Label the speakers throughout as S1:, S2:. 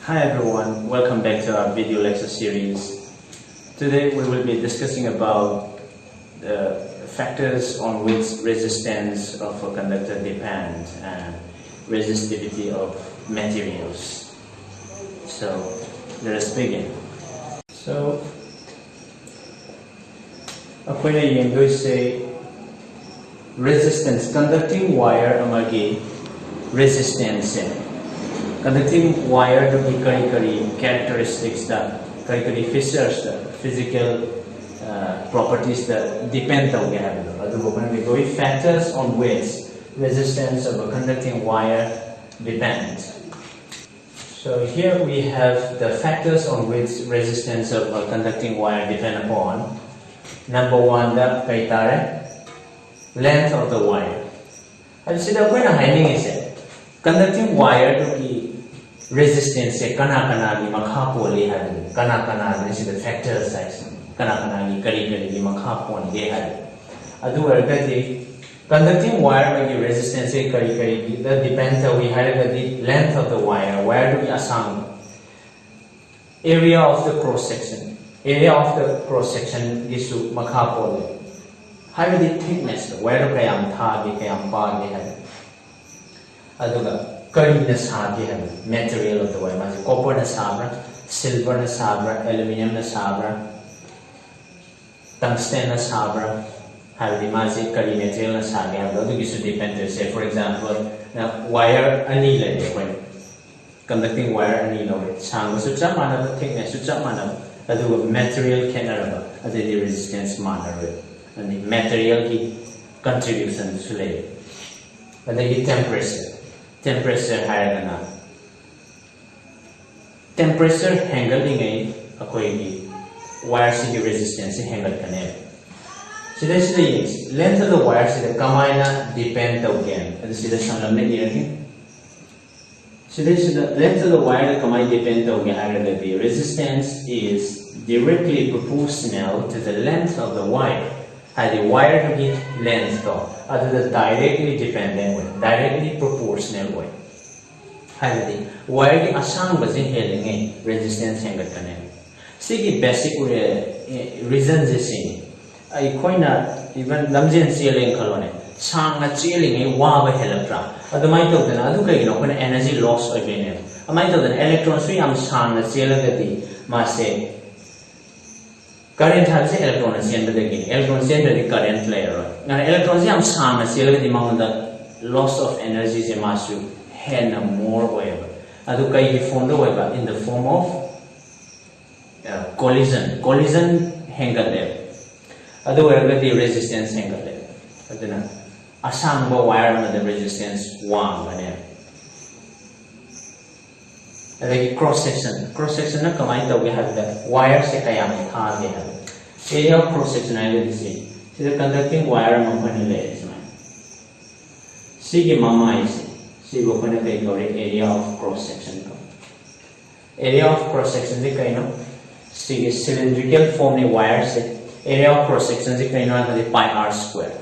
S1: Hi everyone, welcome back to our video lecture series. Today we will be discussing about the factors on which resistance of a conductor depends and resistivity of materials. So let us begin. So according to say resistance conducting wire amagi resistance conducting wire to be kari characteristics that kari features the physical properties that depend on the factors on which resistance of a conducting wire depends. So here we have the factors on which resistance of a conducting wire depend upon. Number one, the length of the wire. And see the point is conducting wire to be resistance kana ni makha poli hadu kana this is the factor size kana ni kari ni makha pon de hadu adu wargati conducting wire by resistance kari that depends we had the length of the wire to be asang area of the cross section is to makha poli how the thickness wire to kayam tha bi kayam pa de hadu aduga material of the wire, copper na sabra, silver na sabra, aluminum na sabra, tungsten na sabra, have the magic material na sabra. This should depend to say, for example, wire anila when conducting wire anila, sang sucha mana thickness sucha mana, adu material canara, the resistance mana, and the material ki contribution to lay, and the temperature higher than that. Temperature handling a wire city resistance handle connect. So this is the length of the wire city kamina depend again. This is the so this is the length of the wire kamina depend again. The resistance is directly proportional to the length of the wire. The wire to be length the directly dependent way, directly proportional way. The wire ki asang bazin heling resistance hangat kane. Sigi basic reasons is even lamjin ceiling kalone sang na ceiling wa ba helatra. Adumai to dana adu kai no energy loss again. Amai to the electrons we am sang na ceiling gati mase current has electrons in the electrons in the current layer. Now electrons am sama sila the amount that loss of energy is masu hen more wave. Adu kai ki form the in the form of collision. Collision hangar there. Adu where the resistance hangar there. Aduna asang ba wire na the resistance wang bane. The cross section na kamay daw we have the wire se kaya may thage area of cross section ay disi the conducting wire mampan le isma sige mama is sigo pana kay area of cross section di kay no sige cylindrical form ni wire se area of cross section di kay no the pi r square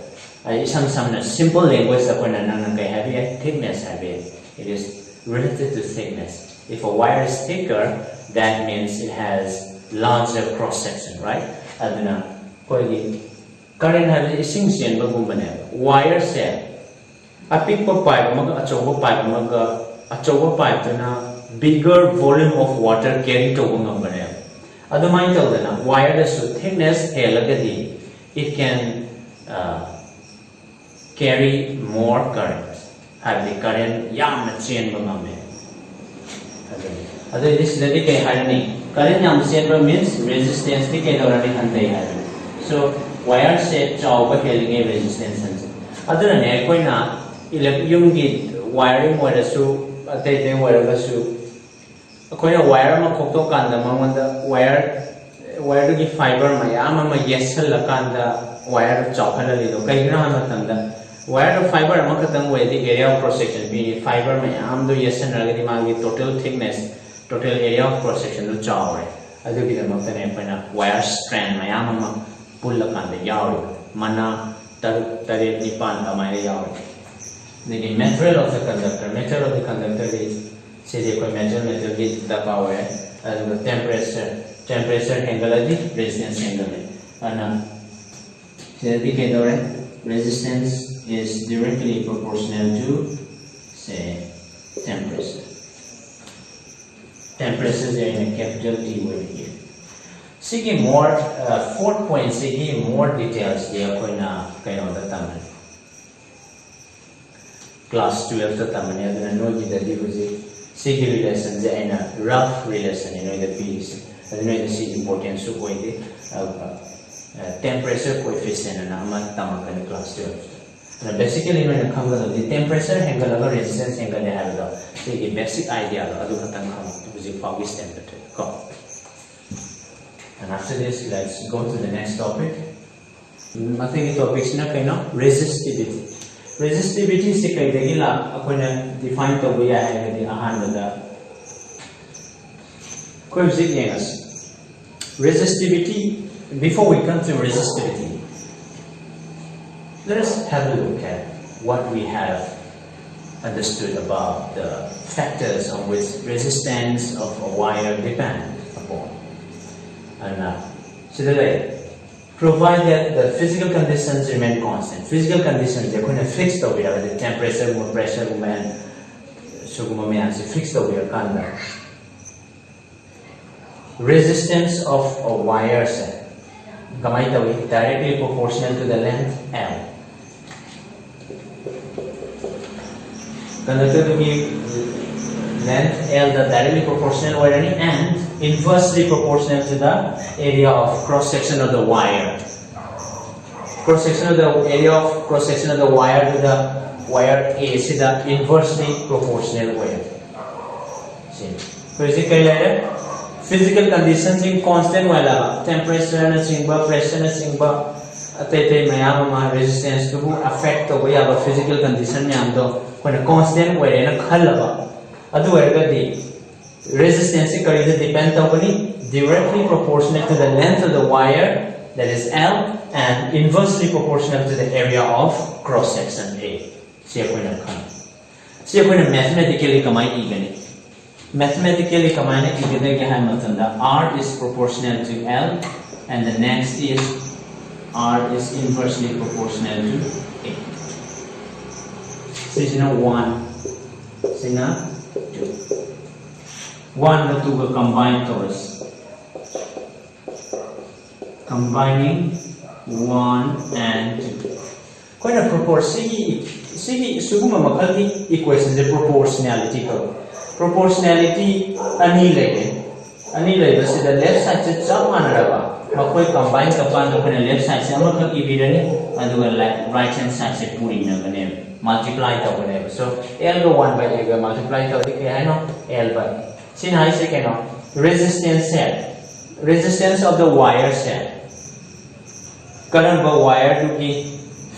S1: ay isang na simple language ako na kay have thickness have it is relative to thickness. If a wire is thicker, that means it has larger cross section, right? Aduna, current has a sinction wire set. A pipe pipe, a chogo pipe, bigger volume of water carried to Adumai wire is thickness, it can carry more current. Have the current yam chain this current means resistance so wire set resistance wiring wire to fiber wire to fiber the area of cross section fiber total thickness total area of cross section to chawre wire strand pull mana the material of the conductor is Sidi ko metal gate the power and the temperature angle the resistance angle and resistance is directly proportional to say temperature. Temperature is in a capital T word here. Sigi more 4th point sigi more details there koina kaino da taman. Class 12 the taman aduna no gi da dibuji sigi relation je aina rough relation in the piece aduna the sig important so koi de temperature coefficient and ama tamak in class 12. Basically when it comes to the temperature angle and resistance angle they have the basic idea adu khatang kham to Foggy standard. And after this, let's go to the next topic. Nothing topic is not resistivity. Resistivity is defined to be resistivity. Before we come to resistivity, let us have a look at what we have understood about the factors on which resistance of a wire depends upon. And so provided the physical conditions remain constant. Physical conditions are going to fix the wire, the temperature, pressure, and fixed the wire. Resistance of a wire directly proportional to the length L. Conductor to be length L the directly proportional wire and inversely proportional to the area of cross section of the wire. Cross section of the area of cross section of the wire to the wire A is the inversely proportional wire. Physical conditions in constant wire temperature and pressure and resistance to affect the way of physical condition when a constant wire in a color. The resistance depends directly proportional to the length of the wire, that is L, and inversely proportional to the area of cross section A. Mathematically, Mathematically, R is proportional to L, and the next is R is inversely proportional to A. So, you know, 1, so now 2. 1 and 2 will combine to us. Combining 1 and 2. Quite a proportion. See, equation the proportionality. Proportionality annihilate. Annihilate. So the left side is combine the left side and right hand side multiply the so L go 1 by A multiply the L by. See now I say resistance cell. Resistance of the wire cell. Current by wire to the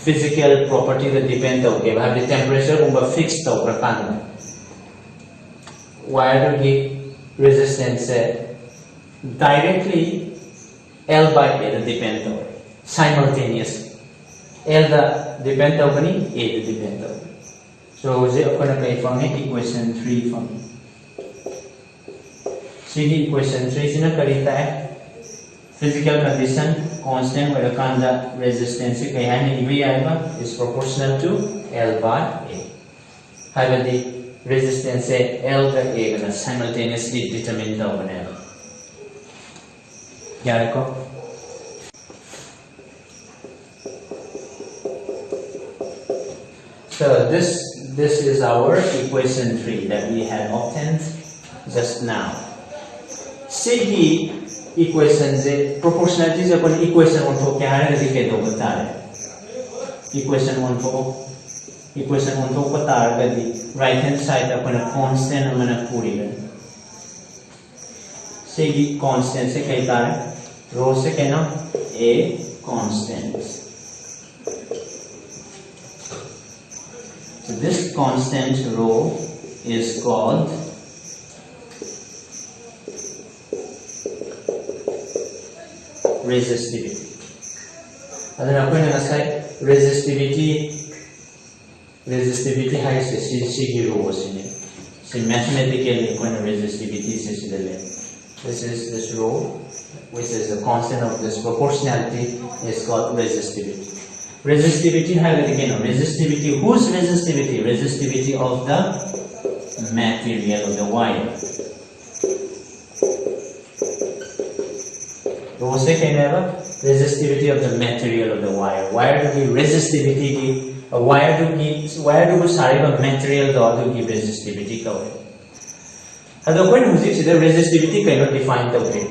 S1: physical property that depend on the temperature fixed wire to the resistance directly L by A the depend on simultaneously. L the depend on A the depend on. So we are going to play from equation 3 from see equation 3 is a physical condition constant where the resistance is proportional to L by A. However, the resistance L by A is simultaneously determined whenever. So this is our equation 3 that we have obtained just now. See equations proportionality is equation 1 for equation 1 for right hand side constant see constant se rho se A constant. So this constant rho is called resistivity. Resistivity has a rho. So mathematically, when resistivity is this is this rho, which is the constant of this proportionality, is called resistivity. Resistivity again, resistivity. Whose resistivity? Resistivity of the material of the wire. Rho se kainaba resistivity of the material of the wire. Wire to be resistivity. Wire to be sariba material to give resistivity cover. Ado when music is the resistivity cannot define the way.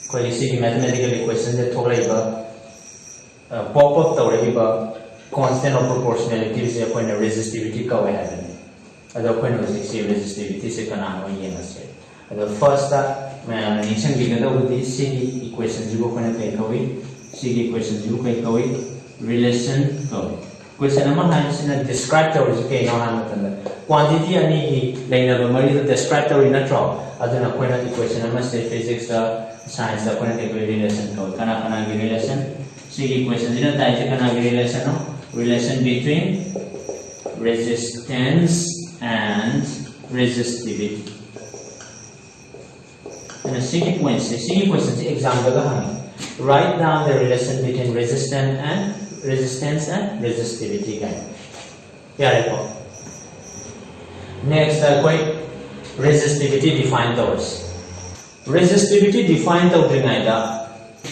S1: Quality mathematical equation that tolaiba pop up the constant of proportionality is a point of resistivity cover happen. Ado when music is resistivity is a canano yenase. The first nation given with the C equations you can take away. C equations you can go relation cover. Question number one describe the quantity and the describe the natural. Other than equation number say physics, science, the relation code. Relation. See equations in a relation between resistance and resistivity. And a sequence example. Write down the relation between resistance and resistivity. Next, resistivity defined those. Resistivity defined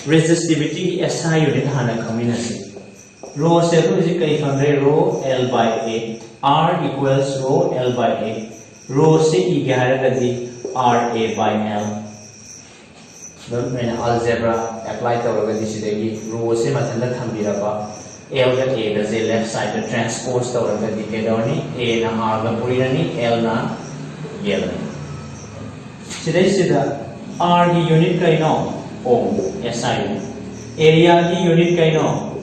S1: resistivity SI unit hana community. Rho is rho L by A. R equals rho L by A. Rho C R A by L. When algebra apply to rho se matanda thambiraba L that A does a left side the transpose to A na R the purirani L na yelani. Today the R the unit kaino ohm SI unit. Area the unit kaino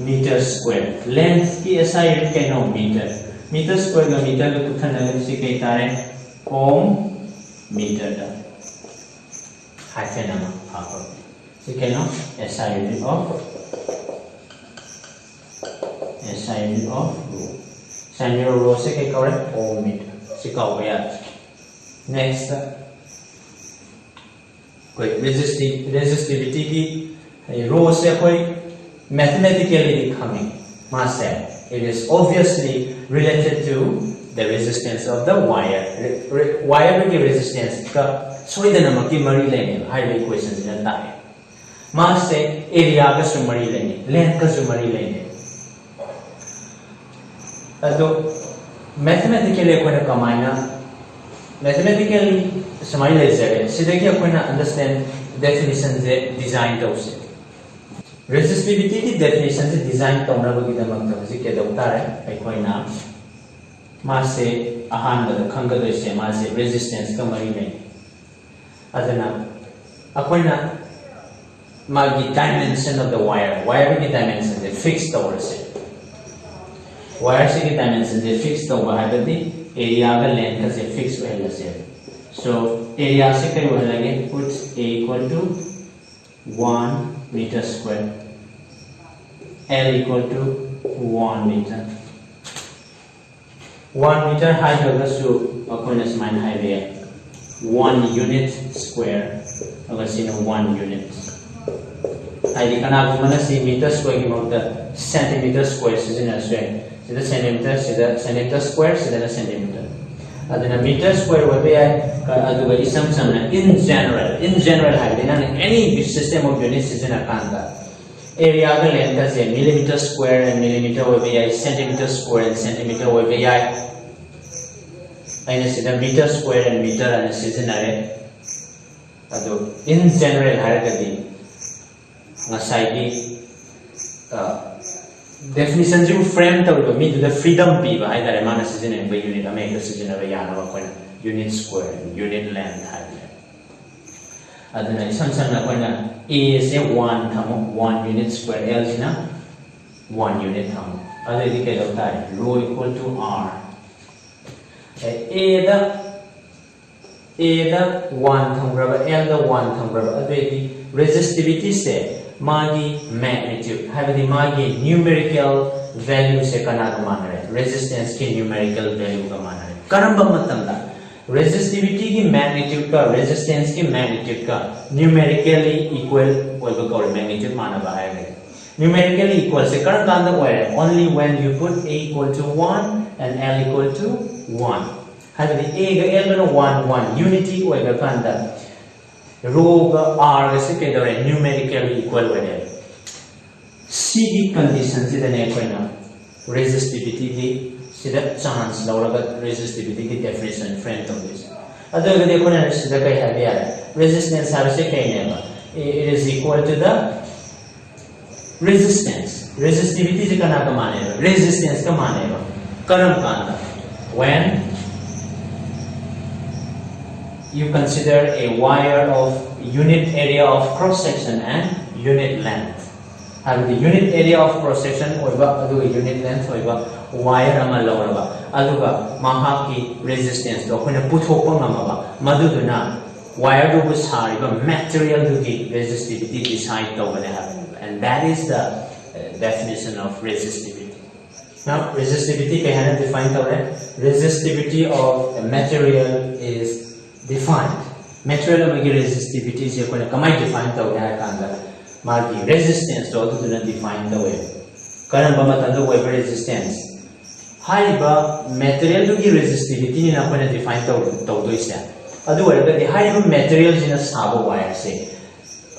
S1: meter square. Length ki SI unit kaino meter. Meter square the meter the kuthana si kaitare ohm meter da. Hyphenama upper. So SI unit of rho. Sine rho se correct ohm meter. Next, resistivity ki rho se mathematically coming. It is obviously related to the resistance of the wire. Wire with the resistance. So the number of highway equations in a time. Mass say area ka sumari lane, length ka sumari lane. So mathematically akona kamana mathematically sumari lane se sidaki akona understand definitions design those. Resistivity ki definitions design tawna bagi damak to si ke dautare akona mass say ahan da khanga do se mass say resistance ka mari lane. Adana, akona magi dimension of the wire. Wire ki dimension is fixed over it. Wire se ki dimension is fixed over habati area ka length is fixed over it. So area se kai over lage put A equal to 1 meter square. L equal to 1 meter. 1 meter height of the so akona is mine height 1 unit square. Agar sino 1 unit. I can meter square the centimeter square is in a square. The centimeter square is a centimeter. Then meter square will be in general any system of units is in a kanda. Area length is a millimeter square and millimeter will be a centimeter square and centimeter will be a meter square and meter and season in general hierarchy definitions you frame to me the freedom people either a season and unit America season of a unit square unit length A is a 1 unit square L is 1 unit other indicator of time rho equal to R. A the 1 thumbraba, L the 1 thumbraba. The resistivity se magi magnitude. Have the magi numerical value se kana manare. Resistance ki numerical value ka manare. Karamba matamda resistivity की magnitude का resistance की magnitude का numerically equal होगा कौन magnitude माना बाहर है numerically equal से करन कांदा हुआ है only when you put a equal to 1 and l equal to 1 हालांकि a का l का 1 unity होगा कांदा rho का r का से क्या दौरे numerically equal होगा C की condition से देने कोई ना resistivity की सिर्फ chance लौड़ा resistivity की definition frame तो दिस अदर के देखो ना सिर्फ कहीं है भी आ रहा resistance है वैसे कहीं नहीं है it is equal to the resistance resistivity से करना का माने गा resistance का माने गा कर्म कांदा when you consider a wire of unit area of cross section and unit length the unit area of cross section oiba adu unit length oiba wire ama lawraba aduga mahaki resistance do koina puthokpa ngamaba maduduna wire do bu sariba material do gi resistivity decide tawale and that is the definition of resistivity. Now resistivity ke hana define tawale resistivity of a material is defined material amagi resistivity se koina kamai define tawale ha kanda Marki resistance to do not define the way. Karamba matando wave resistance. Haiba material to give resistivity in a define to do is that. Otherwise, the high materials in a sabo wire say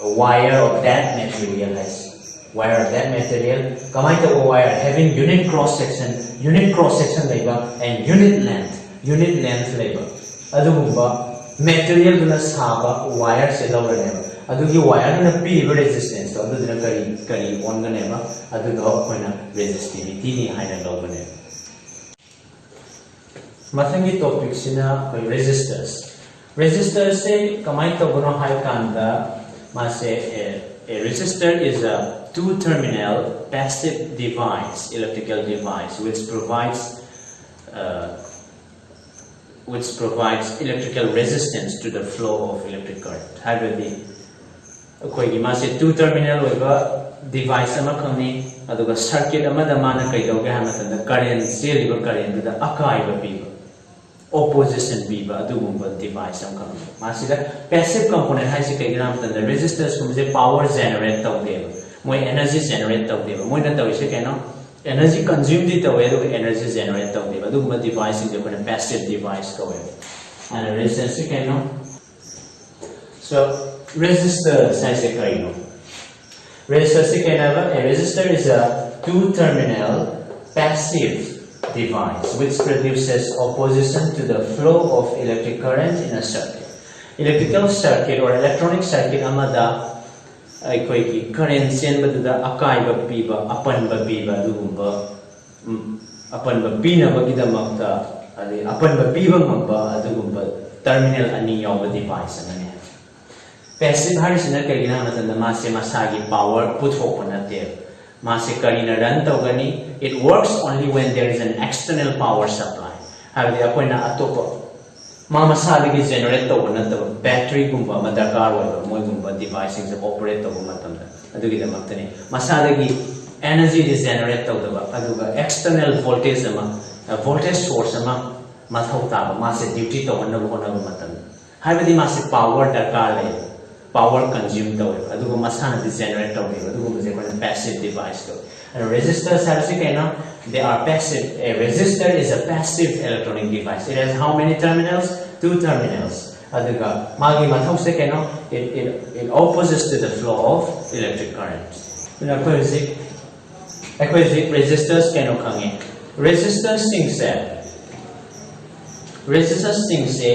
S1: a wire of that material has wire of that material. Come out of a wire having unit cross section labor and unit length labor. Otherwise, material to the sabo wire say lower level. अदुगी wire न पीरिबा resistance तो अदुदना करी ओनगनेबा अदुगा Koyna resistivity नि हाइना लोगने मथंगी topic सिना कोइ resistors से कमाई तो बनो हाई कांदा मासे a resistor is a two-terminal passive device electrical device which provides electrical resistance to the flow of electric current हाइबदी अखोई मासे two terminal होगा device अमा खंगनी अदुगा circuit अमा दमाना कई दोगे हम तंदा current सेलिबा current दा अकाइबा बीबा opposition बीबा अदुगुंबा device अम खंगनी मासे दा passive component है से कई ग्राम तंदा resistors को मुझे power generate तौदेबा मोय energy generate तौदेबा मोय न तौइसे कहना energy consume दी तौए तो energy generate तौदेबा अदुगुंबा device जो कोने passive device कौए and resistance से कहना so resistor size kaino resistor se kenaba a resistor is a two-terminal passive device which produces opposition to the flow of electric current in a circuit electrical circuit or electronic circuit amada aikoi ki current sen baduda akai ba piba apan ba piba dugumba apan ba pina ba kidamakta ali apan ba piba ngamba adugumba terminal ani yawa device anane passive harisina karina matanda mase masagi power put hopanate mase karina run tawgani it works only when there is an external power supply habdi akoina atopa ma masagi generate tawna taw battery gumba madakar wa moi gumba device se operate taw matamda adugi damatani masagi energy is generate tawdaba aduga external voltage ama voltage source ama mathau ta mase duty tawna bona matam habdi mase power dakar le power consumed to adugo masana generate to adugo mujhe kona passive device to and resistors are they are passive a resistor is a passive electronic device it has how many terminals two terminals aduga magi mathau se it opposes to the flow of electric current acoustic resistors khange resistors sing se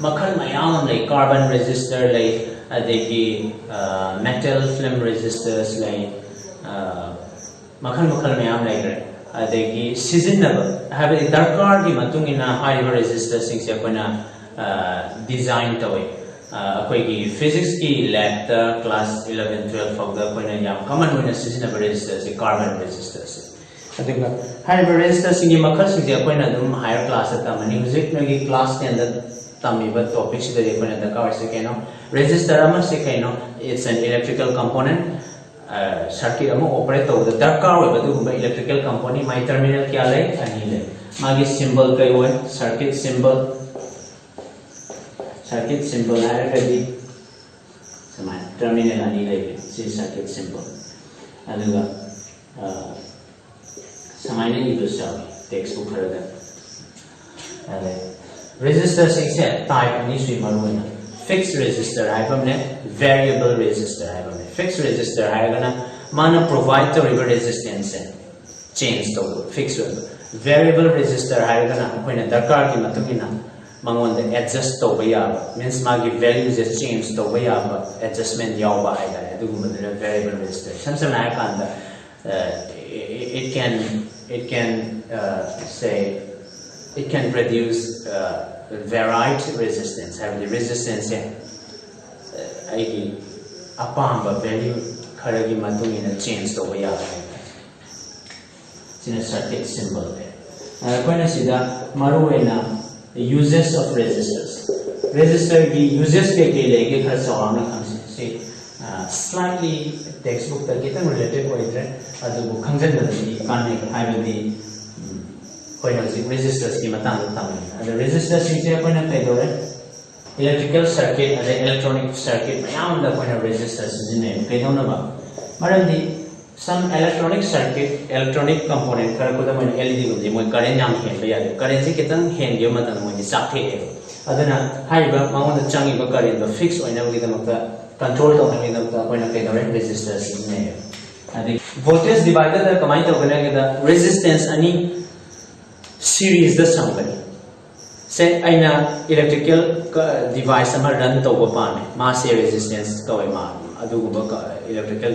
S1: makhal mayam like carbon resistor like adegi metal film resistors like makhal mayam like adegi sizinaba have darkar gi matungina high resistors sing se apna design toy akoi gi physics ki lab ta class 11 12 fogda koina yam common hoina sizinaba resistors se carbon resistors aduga high resistors sing gi makhal sing se koina dum higher class ta mani music gi class 10 da tamiba topic se de koina da ka se keno resistor ama se keno it's an electrical component circuit ama operate to the darkar wa du electrical component my terminal kya lai ani le magi symbol kai one circuit symbol circuit symbol haragadi samai terminal ani lebe si circuit symbol aduga samai ne use chawi textbook kharaga ade resistor singse type ani sui maruina fixed resistor haibamne variable resistor haibamne fixed resistor haigana mana provide the resistance change to fixed variable resistor haigana akoina darkar ki matugina mangon the adjust to bayaba means magi values is change to bayaba adjustment yawba haida aduguma the variable resistor samsam haikanda it can say it can produce varied resistance have the resistance aigi apamba value kharagi matungina change to bayaba sina circuit symbol koina sida maruena the uses of resistors. Resistor ki uses ke lege khar sawang na say slightly textbook ta kita related ko itre adu khangjan da ni kanne haibadi koina si resistors ki matang tam adu resistors ki je koina kai dore electrical circuit ade electronic circuit mayam da koina resistors jine kai dona ba marandi some electronic circuit electronic component kar ko da mon LED gum mo current yam hen ba ya current si kitang hen ge ma tan mo ni sak the adana haiba ma da changi ba current ba fix oina gi da makta control to ngi da ko na kai da resistors ne adi voltage divider da kamai to gana ge da resistance ani series da sambani say aina electrical device ama run to ba pa me ma se resistance to ma adu ba electrical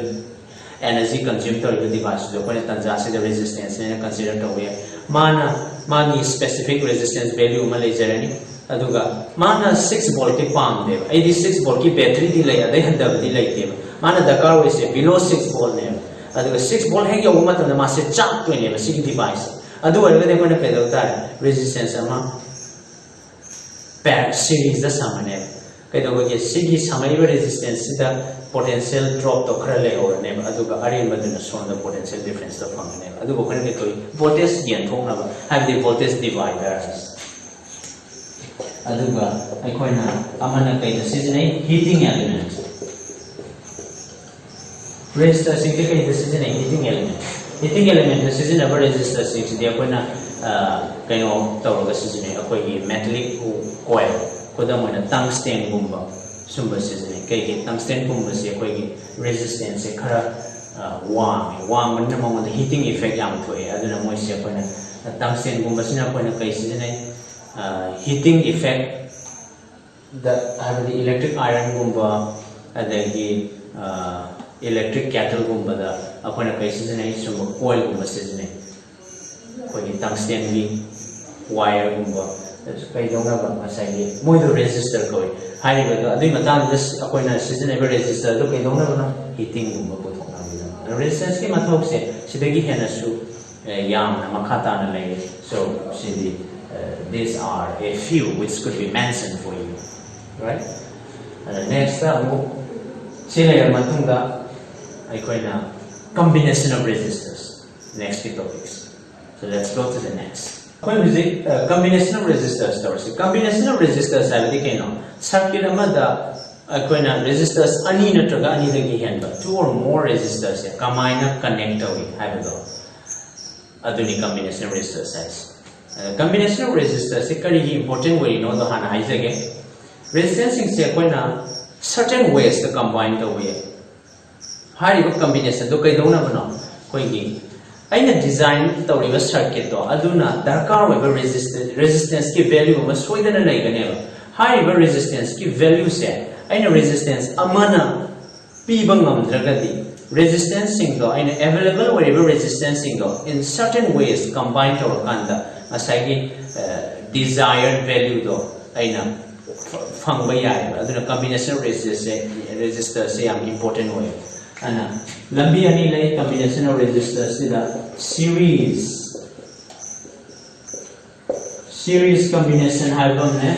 S1: energy consumed to the device so when tanja se the resistance ne consider to we mana mani specific resistance value ma lejerani aduga mana 6 volt ki pam de ai 6 volt ki battery di lai adai handa di lai de mana dakar we se below 6 volt ne aduga 6 volt hang yo ma tan ma se chap to ne si device adu warga de kona pedo ta resistance ama pair series da samane kai do ge sigi samai resistance da potential drop to khara le or ne aduga arin baduna son the potential difference to from ne aduga khane ke toi voltage gen thong na have the voltage dividers aduga ai khoina amana kai da season heating element resistor sing ke kai da season heating element da season ever resistor sing dia khoina kai no to ga season akoi gi metallic coil koda moina tungsten gumba sumba season kai tungsten gumba se akoi gi resistance khara wang man na mo heating effect yam thoe aduna moi se koina tungsten gumba sina koina kai season heating effect the have the electric iron gumba adagi electric kettle gumba da akona kai season sumba coil gumba season koi tungsten gi wire gumba kai dona ba masai moi do resistor koi hai ba da adui matang this akoina season ever resistor do kai dona ba heating gumba ko thona ba resistance ki mathok se sidagi hena su yam na makhata na lai so sidi these are a few which could be mentioned for you right next layer matunga aikoina combination of resistors next few topics so let's go to the next combination of resistors combination of resistors have the circuit amada aikoina resistors ani natraga ani dagi henba two or more resistors kamaina connect awi haibado aduni combination of resistors size combination of resistors is very important way no the hana haijage resistance se koina certain ways to combine the way hari combination do kai dona bano koi gi aina design tawriba circuit to aduna darkar oiba resistance ki value ma soidana laigane hari resistance ki value se aina resistance amana piba ngamdragadi resistance sing do aina available whatever resistance sing do in certain ways combined to kanda asagi desired value do aina fangba yai aduna combination resistor se am important way ana lambi ani lai combination of resistors sida series combination haibam ne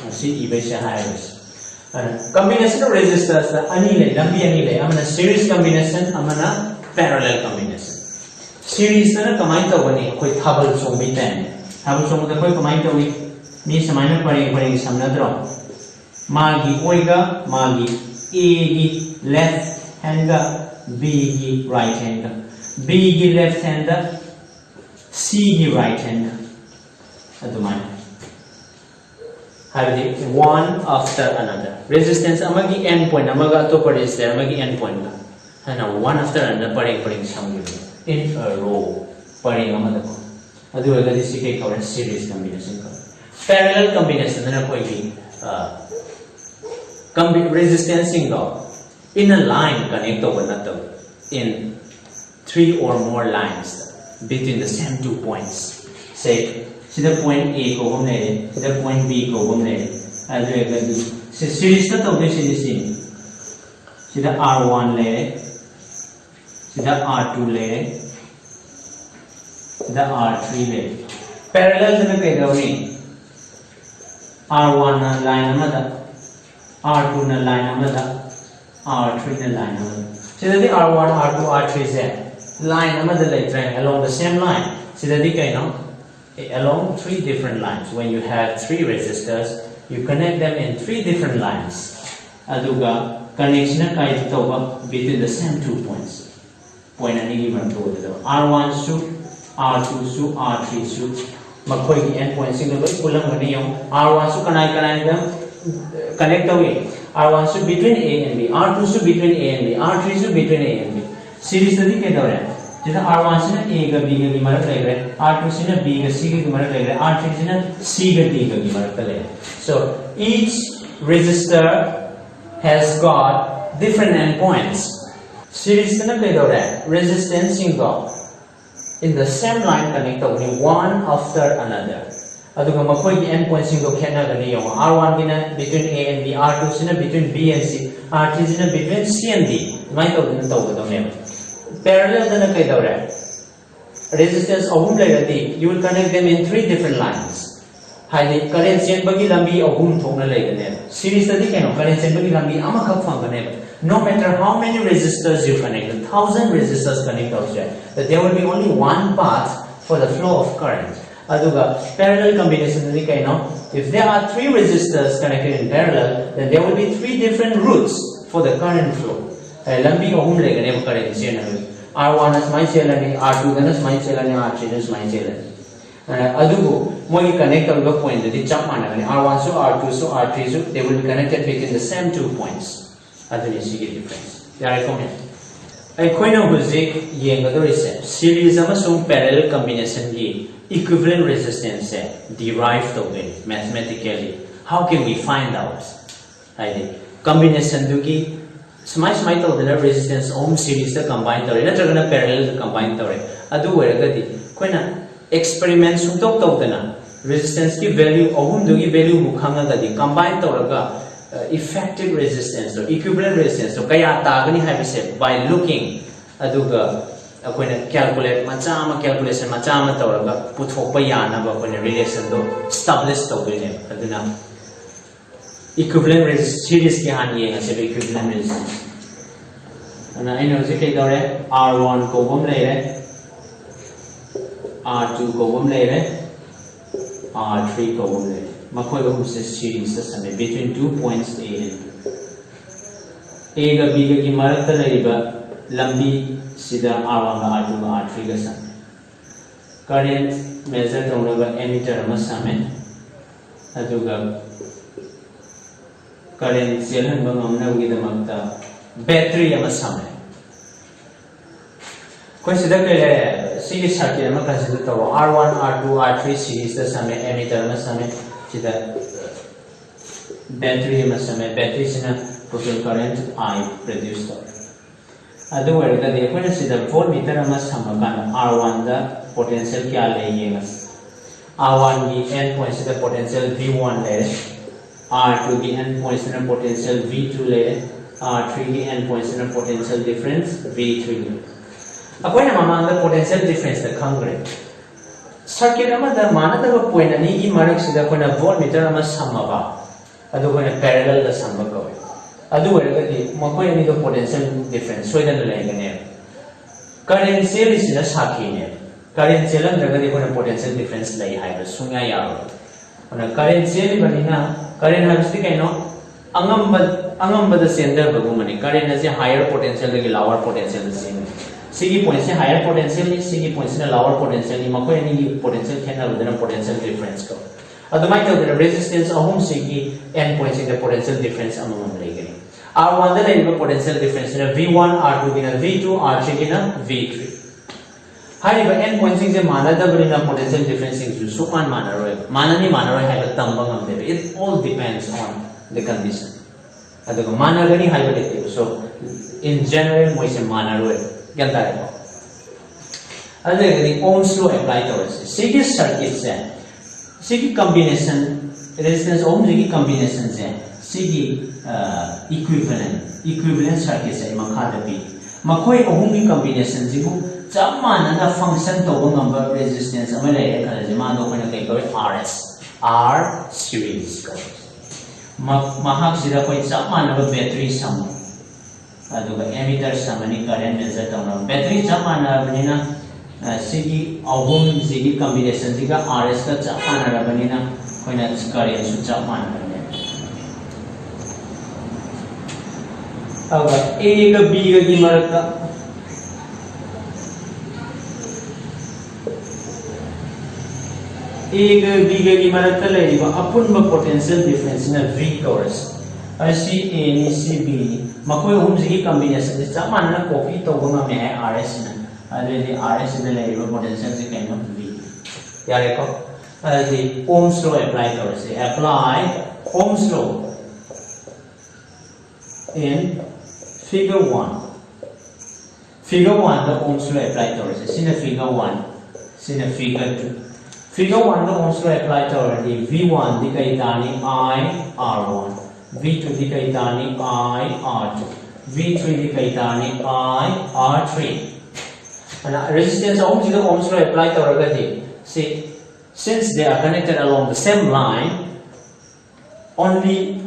S1: asi ibesha haibes combination of resistors ani lai lambi ani lai amana series combination amana parallel combination series na kamay tawani ako'y thabal sombi ten thabal sombi da ako'y kamay tawi ni samay na paring samnadro magi oiga magi A gi left hand ga B gi right hand ga B gi left hand ga C gi right hand ga adumai habdi one after another resistance amagi end point amaga to resistor amagi end point ga hana one after another paring samgi in a row paring amada ko adu ga di sike kawan series combination ka parallel combination na ko resistance in a line connect in 3 or more lines between the same 2 points. Say, see the point A go home see the point B go home as we are do. Series na to this is see the R1 see the R2 see the R3 parallel na R1 na line amada R2 na line amada R3 na line amada so that the R1 R2 R3 is line amada like along the same line so that the along 3 different lines when you have 3 resistors you connect them in 3 different lines aduga connection na kai toba between the same 2 points point ani gi man to R1 su R2 su R3 su makhoi gi end point sing loi pulang mani yong R1 su kanai da connect away R1 su between A and B R2 su between A and B R3 su between A and B series tadi ke dore jeda R1 sina A ga B ga gi marak lai R2 sina B ga C ga gi marak lai R3 sina C ga D ga gi marak lai so each resistor has got different endpoints series na ke dore resistance single in the same line connect only one after another aduga makoi gi endpoint singo khena gani yo R1 gina between A and B R2 sina between B and C R3 sina between C and D mai to ne parallel dana kai dawra resistance ahum lairati you will connect them in 3 different lines haile current chen bagi lambi ahum thokna laigane series tadi keno current chen bagi lambi ama khak phangane no matter how many resistors you connect 1000 resistors connect outside that there will be only one path for the flow of current aduga parallel combination ni kaino if there are 3 resistors connected in parallel then there will be 3 different routes for the current flow lambi ahum legane current chen R1 is my chelani R2 is my chelani R3 is my chelani adugo moi connect the point the jump managani R1 so R2 so R3 so they will be connected between the same 2 points aduni sige difference there I comment aikoina huzik yengadori se series amasung parallel combination gi equivalent resistance derived mathematically how can we find out combination dugi smai to the resistance ohm series the combine tore natragana parallel the combine tore adu weragadi koina experiment sung tok dana resistance ki value ohm dugi value mu khanga gadi combine toraga effective resistance or equivalent resistance so kaya tagani habise by looking aduga akoina calculate calculation ma toraga puthokpa yana ba koina relation do establish tawine aduna equivalent resistance series ki han yenga se equivalent resistance ana I know se kai dore R1 ko bom leire R2 ko bom leire R3 ko bom leire makhoi ba se series sa same between 2 points A and A ga B ga ki marakta laiba lambi sida R1 ga R2 ga R3 ga same current measure tawnaga emitter ma same aduga current cell hanba ngamna ugidamakta battery ama same koi sida kale series circuit ama consider tawa R1 R2 R3 series the same emitter ama same sida battery ama same battery sina total current I produce tawa adu werga de koi sida voltmeter ama samakan R1 da potential kya le yengas R1 ki endpoint sida potential V1 le R2 की endpoint से ना potential V2 ले R3 की endpoint से ना potential difference V3 ले अब कोई ना माना अंदर potential difference तक खंगरे circuit अमा दर माना तब point नहीं की मार्क सीधा कोई ना voltmeter अमा समबा अदो कोई ना parallel द समबा कोई अदो वेरे कदी मकोई नहीं तो potential difference सोई दन ले गने current cell is in a sakine. Current cell and the potential difference lay higher. Sunga yaro. On a current cell, current has the kind of angamba the sender of the woman. Current has a higher potential than a lower potential. Sigi points a higher potential, Sigi points in a lower potential, any potential can have a potential difference. Otherwise, the resistance of home Sigi n points in the potential difference among them. R1 the potential difference in a V1, R2 in a V2, R3 in a V3. However, n points in the mana the potential difference in Suman Manaro. Manani Manaro have a thumbang of them. It all depends on the condition. Managani hypothetical. So, in general, we say Manaro. Get that? The Ohm's law applied to us. Sigi circuits, Sigi combination, resistance Ohm's combination, Sigi equivalent circuits, Makoi Ohmi combination, Zibu, Jaman and a function to number resistance, RS, R series. Mahak Zira point Jaman of a battery sum. Emitter samani current measure down. Battery chamana banina Sigi Ahum Zigi combination Ziga RS ka chamana banina Koina current su chamana banina. A ka B ka gi maraka A ka B ka gi maraka laiba apunba potential difference in a V chorus. C A ni C B Makoi Humzi combination is Chamana copy to Gumame RS the RS is the label potential kind of V. Yareko the Ohm's law applied or say apply Ohm's law in figure 1. Figure 1 the Ohm's law applied or say in figure 1, in figure 2. Figure 1 the Ohm's law applied already V1 the Kaitani I R1. V2 di kaitani I R2, V3 di kaitani I R3. And resistance Ohm's law applied to already. See, since they are connected along the same line, only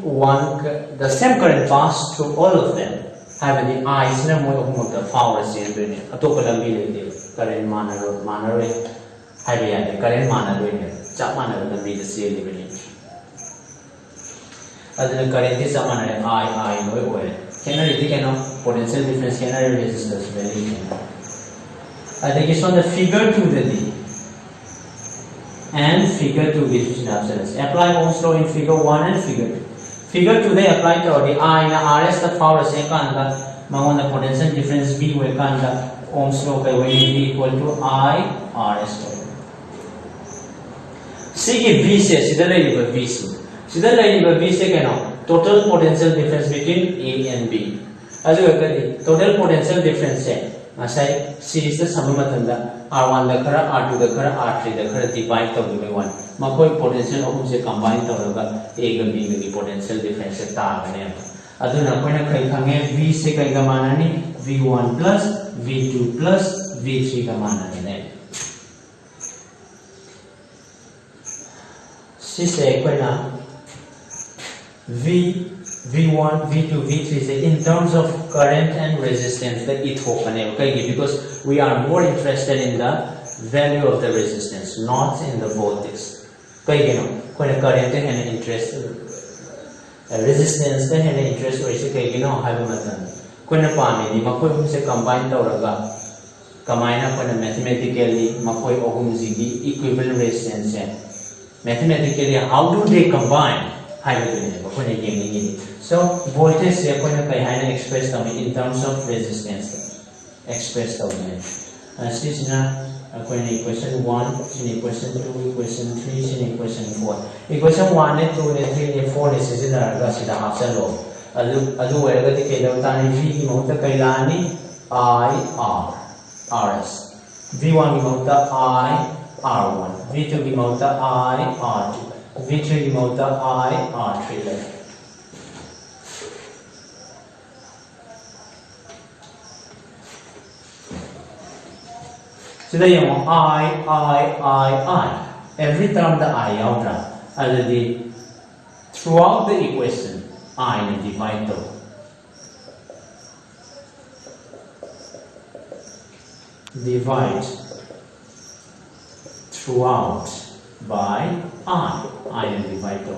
S1: the same current pass through all of them. Have the eyes na mo of the power same doing it. Ato kalang bilid current manaro have the current manaro chap manaro the bilid same living. Other current is someone I no way. Can I really potential difference can I resistors very I think it's on the figure 2 the D and figure 2 which is absolute. Apply Ohm's law in figure 1 and figure 2. Figure 2 they apply to the I and RS the power say kanda mangon the potential difference V we kanda Ohm's law kay V equal to I RS. Sige V says sida V C. Sida V say total potential difference between A and B. As you can total potential difference say C is the sum of R1 the kara, R2 the kara, R3 the kara divide to the one. Makoi potential of the combined to A and B the potential difference Aduna Kona Kai V say Kaigamanani V1 plus V2 plus V3 Gamanani. She say Kona V1, V2, V3 say in terms of current and resistance the because we are more interested in the value of the resistance, not in the voltage. When current and interest resistance and interest when a palm Makoi say combined combine mathematically Makoi Ogumzigi equivalent resistance. Mathematically, how do they combine? So voltage is expressed in terms of resistance. Expressed this is equation 1, equation 2, equation 3, equation 4. Equation 1, 2, 3, 4 is the half law. I RS. V1 I R1. V2 I R2. V3 I R3 So there I. Every term the I out throughout the equation I divide to. divide throughout by I and divide to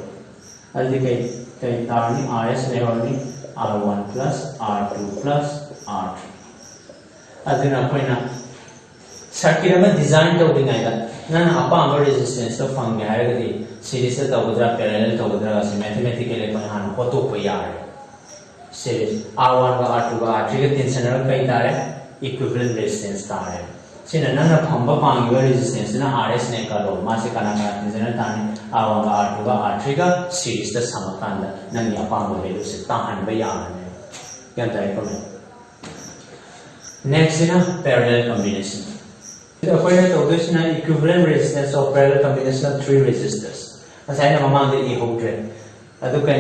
S1: kay tarni rs level ni r1 plus r2 plus r3 aduna koina circuit ama design to dingai da nan apa resistance to phang ga haragadi series ta tawdra parallel tawdra se mathematically ko han photo ko yar series r1 ga r2 ga r3 ga tensioner kai tare equivalent resistance tare sina nan phamba pang ga resistance na rs ne ka lo ma se kana ka tensioner tane r1 ga r2 ga r3 ga series ta samakanda nan ya pang ga value se ta han ba ya ne kya tare ko next is parallel combination. According to this, equivalent resistance of parallel combination of three resistors. As I know, among the E100,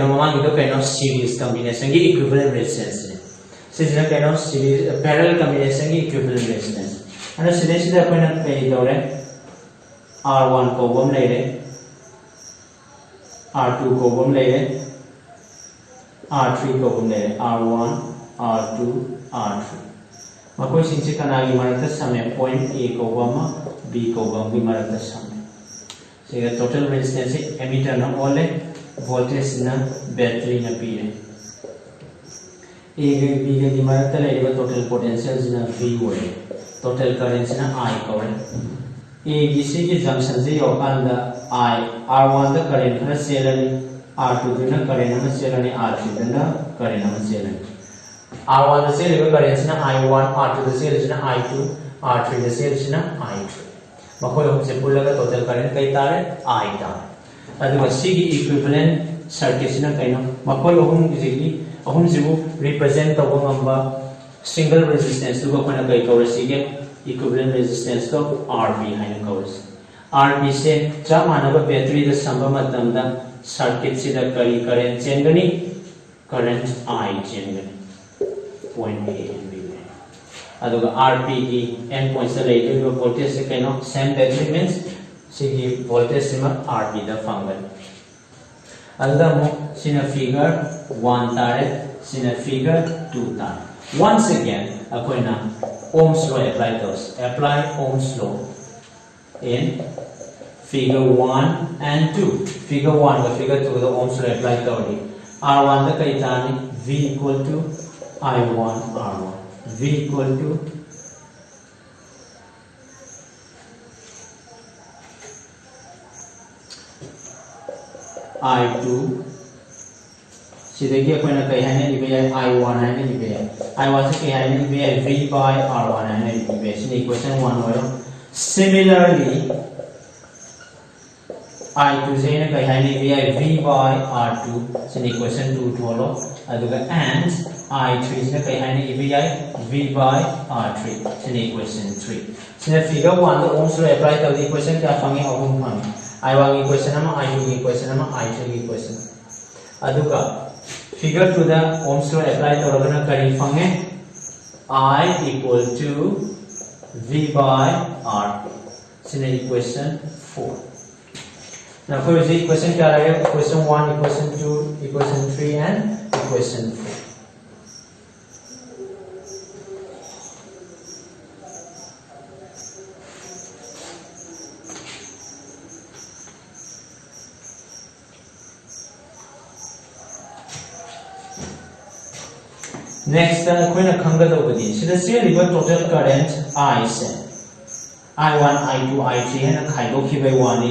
S1: among series combination equivalent resistance. So, this is series parallel combination equivalent resistance. And the series is R1 को बम ले ले, R2 को बम ले ले, R3 को बम ले ले, R1, R2, R3. मकोई सिंचे कनागी मरकत समय point A को बम B को बम भी मरकत समय सेगा total resistance emitter ना ओले voltage ना battery ना पी है A के B के मरकत ले लेगा total potential ना V होए total current ना I को है A किसी की junction से योगान दा I R1 दा current ना सेलनी R2 दा current ना सेलनी R3 दा current ना सेलनी R1 the cell is current na I1, R2 the cell is na I2, R3 the cell is na I3. Makoi hum se pull laga total current kai tare I tare. Adu masigi equivalent circuit na kai no. Makoi hum jigi hum jibu represent the ngamba single resistance to ko na kai kaur sige equivalent resistance to RB haina kaur. RB se jamana ba battery the samba matam da circuit se da kai current change gani current I change gani. Point A and B. Aduga RP की endpoint से लेके voltage से कहना same battery means सिगी voltage से मत RP दा function. अल्दा मो सिना figure 1 तारे सिना figure 2 तारे. Once again अकोई ना Ohm's law apply those. Apply Ohm's law in figure 1 and 2. Figure 1 का figure 2 का Ohm's law apply करोगे. R1 दा कई ताने V equal to I1 R1 V equal to I2 सीधे कोई ना कहीं है नहीं भी I1 है नहीं भी I1 से कहीं है नहीं भी V by R1 है नहीं भी इसलिए equation 1 हो रहा similarly I2 से ना कहीं है नहीं भी V by R2 इसलिए equation 2 हो रहा अदुगा and I3 is kay hani EBI V by R3 in equation 3. So in figure 1 the Ohm's law apply to the equation kya fangi ahum phang. I1 equation nama I2 equation nama I3 equation. Aduka figure 2 the Ohm's law apply to ragana kari fangi I equal to V by R. So in equation 4. Now for the equation kya rahega equation 1 equation 2 equation 3 and equation 4. Next, कोई ना खंगा तो बदी सिर्फ से Libre total current I से I1, I2, I3 है ना खाइदो की बाई वानी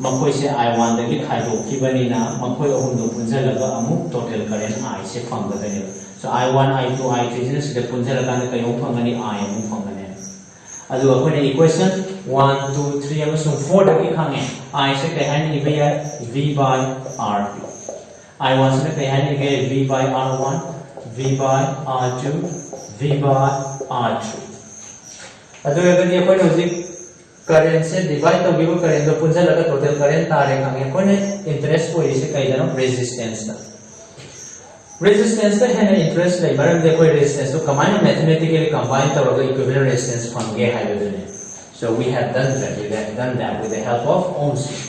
S1: मकोई से I1 दे की खाइदो की बनी ना मकोई अहुम दो पुंजा लगा अमुक total current I से फंगा देने so I1, I2, I3 जिन्हें सिर्फ पुंजा लगा ने कहीं फंगा नहीं I अमुक फंगा ने अदु कोई ना equation 1, 2, 3 अमुक 4 तक की खांगे I से कहीं नहीं भी है V by R2 I1 से कहीं नहीं भी V by R1 V by R2, V by R3. अतो अगर ये कोई लॉजिक करंट से डिवाइड तो बिल्कुल करंट तो पुंजा लगा टोटल करंट तारे खांगे कोई ने इंटरेस्ट को इसे कहीं जानो रेजिस्टेंस का रेजिस्टेंस का है ना इंटरेस्ट ले मरम देखो रेजिस्टेंस तो कमाई में मैथमेटिकली कंबाइन तो लोग इक्विवेलेंट रेजिस्टेंस फंगे है जो ने so we have done that with the help of Ohm's law.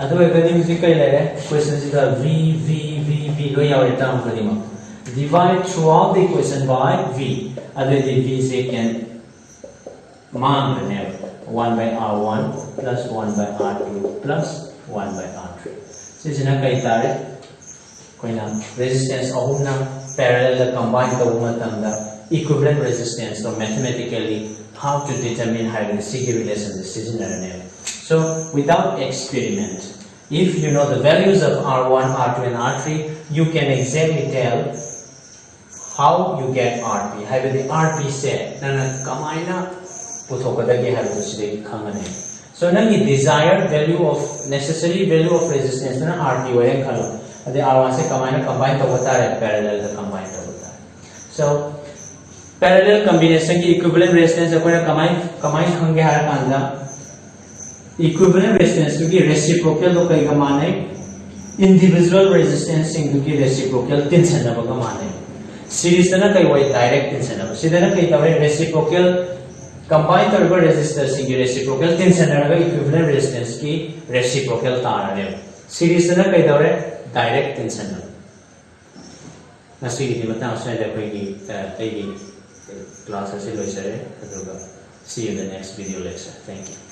S1: अतो अगर ये मुझे कहीं ले रहे क्वेश्चन सीधा V लो यार इतना हम करेंगे divide throughout the equation by V. Other than V, they can mark the name 1 by R1 plus 1 by R2 plus 1 by R3. This is resistance parallel combined the equivalent resistance. So mathematically, how to determine how the C relation. So without experiment, if you know the values of R1, R2 and R3, you can exactly tell how you get RP. How the RP set so the desired value of necessary value of resistance na RP way khalo. The R1 se combine parallel combine. So parallel combination की equivalent resistance अपन combine होंगे हर कांदा equivalent resistance क्योंकि reciprocal तो कई कमाने individual resistance क्योंकि reciprocal tension ना कमाने series ना कई वही direct tension ना सीधे ना कई तवरे reciprocal combine तो resistor की reciprocal tension ना equivalent resistance की reciprocal तार ने series ना कई तवरे direct tension ना नस्ली की मतलब उसमें देखो ये class ऐसे लोग चले see you in the next video lecture. Thank you.